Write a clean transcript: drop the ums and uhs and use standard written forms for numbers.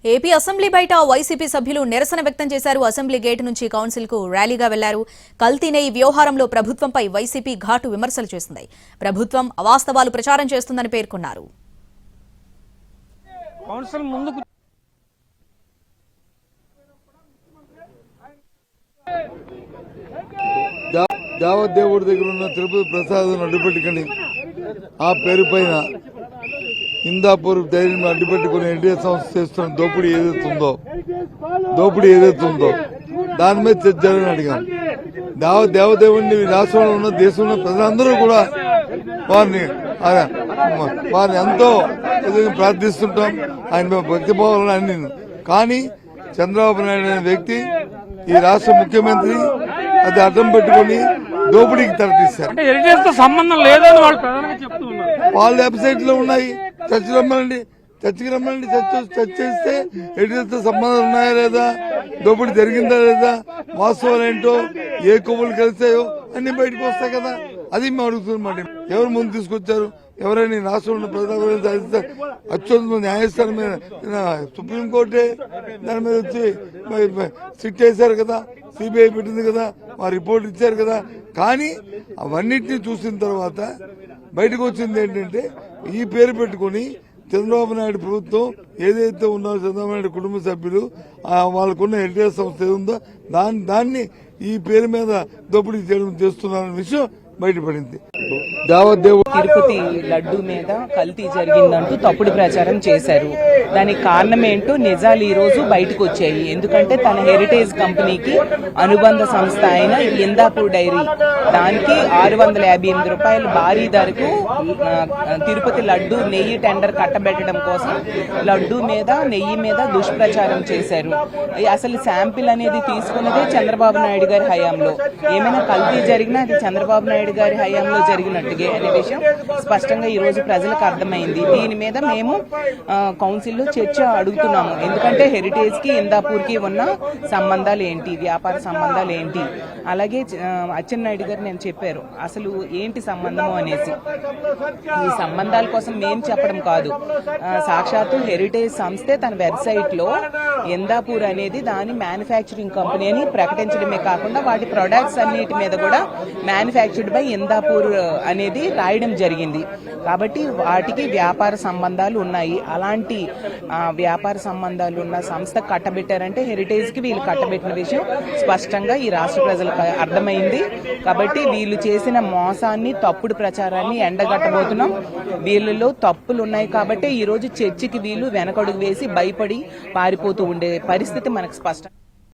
AP assembly బయట YCP సభ్యులు నిరసన వ్యక్తం చేశారు. అసెంబ్లీ గేట్ నుంచి కౌన్సిల్ కు ర్యాలీగా వెళ్లారు. కల్తీ నెయ్యి వ్యవహారంలో ప్రభుత్వంపై వైసీపీ ఘాటు విమర్శలు చేసింది. ప్రభుత్వం అవాస్తవాలు ప్రచారం చేస్తుందని పేర్కొన్నారు. దేవదేవుడి దగ్గర ఉన్న తిరుపతి ప్రసాదం అడ్డుపెట్టుకుని ఆ పేరు పైన ఇందాపూర్ ధైర్యం అడ్డుపెట్టుకుని ఎన్డీఏ సంస్థ చేస్తున్న దోపిడీ ఏదైతే ఉందో దాని మీద చర్చని అడిగాం. దేవదేవుడిని రాష్ట్రంలో ఉన్న దేశంలో ప్రజలందరూ కూడా వారిని ఎంతో ప్రార్థిస్తుంటాం. ఆయన భక్తిభావాలను అన్ని. కానీ చంద్రబాబు నాయుడు అనే వ్యక్తి ఈ రాష్ట్ర ముఖ్యమంత్రి అది అడ్డం పెట్టుకుని దోపిడీకి తెరతీశారు. సంబంధం లేదని వాళ్ళు ప్రధానంగా చెప్తున్నారు. వాళ్ళ వెబ్సైట్ లో ఉన్నాయి. చర్చకి రమ్మనండి, చర్చ చేస్తే ఎటుతో సంబంధాలు ఉన్నాయా లేదా, దోపిడీ జరిగిందా లేదా, వాస్తవాలు ఏంటో, ఏ కొవ్వులు కలిసాయో అన్ని బయటకు వస్తాయి కదా. అది మేము అడుగుతున్నమాట. ఎవరు ముందు తీసుకొచ్చారు? ఎవరైనా రాష్ట్రంలో ప్రజల అత్యున్నత న్యాయస్థానం మీద సుప్రీంకోర్టే దాని మీద వచ్చి సిట్ వేశారు కదా, సిబిఐ పెట్టింది కదా, మా రిపోర్ట్ ఇచ్చారు కదా. కానీ అవన్నిటినీ చూసిన తర్వాత బయటకు వచ్చింది ఏంటంటే ఈ పేరు పెట్టుకుని చంద్రబాబు నాయుడు ప్రభుత్వం ఏదైతే ఉన్నారో చంద్రబాబు నాయుడు కుటుంబ సభ్యులు వాళ్ళకున్న ఎన్టీఆర్ సంస్థ ఏదుందో దాన్ని ఈ పేరు మీద దోపిడీ చేయడం చేస్తున్నారన్న విషయం బయటపడింది. తిరుపతి లడ్డు మీద కల్తీ జరిగిందంటూ తప్పుడు ప్రచారం చేశారు. దానికి కారణం ఏంటో నిజాలు ఈ రోజు బయటకు వచ్చాయి. ఎందుకంటే తన హెరిటేజ్ కంపెనీకి అనుబంధ సంస్థ అయిన ఇందాపూర్ డైరీ దానికి 658 రూపాయలు భారీ ధరకు తిరుపతి లడ్డు నెయ్యి టెండర్ కట్టబెట్టడం కోసం లడ్డు మీద నెయ్యి మీద దుష్ప్రచారం చేశారు. అసలు శాంపిల్ అనేది తీసుకున్నదే చంద్రబాబు నాయుడు గారి హయాంలో. ఏమైనా కల్తీ జరిగినా అది చంద్రబాబు నాయుడు గారి హయాంలో జరిగినట్టుగా అనే విషయం స్పష్టంగా ఈ రోజు ప్రజలకు అర్థమైంది. దీని మీద మేము కౌన్సిల్లో చర్చ అడుగుతున్నాము. ఎందుకంటే హెరిటేజ్ కి ఇందాపూర్ కి ఉన్న సంబంధాలు ఏంటి, వ్యాపార సంబంధాలు ఏంటి, అలాగే అచ్చెన్నాయుడు గారు నేను చెప్పారు అసలు ఏంటి సంబంధము అనేసి. ఈ సంబంధాల కోసం మేము చెప్పడం కాదు, సాక్షాత్తు హెరిటేజ్ సంస్థే తన వెబ్సైట్ లో ఇందాపూర్ అనేది దాని మ్యానుఫ్యాక్చరింగ్ కంపెనీ అని ప్రకటించడమే కాకుండా వాటి ప్రొడక్ట్స్ అన్నిటి మీద కూడా మ్యానుఫ్యాక్చర్డ్ బై ఇందాపూర్ అనేది రాయడం జరిగింది. కాబట్టి వాటికి వ్యాపార సంబంధాలు ఉన్నాయి. అలాంటి వ్యాపార సంబంధాలు ఉన్న సంస్థ కట్టబెట్టారంటే హెరిటేజ్ కి వీళ్ళు కట్టబెట్టిన విషయం స్పష్టంగా ఈ రాష్ట్ర ప్రజలకు అర్థమైంది. కాబట్టి వీళ్ళు చేసిన మోసాన్ని, తప్పుడు ప్రచారాన్ని ఎండగట్టబోతున్నాం. వీళ్ళలో తప్పులు ఉన్నాయి కాబట్టి ఈ రోజు చర్చికి వీళ్ళు వెనకడుగు వేసి భయపడి పారిపోతూ ఉండే పరిస్థితి మనకు స్పష్టం.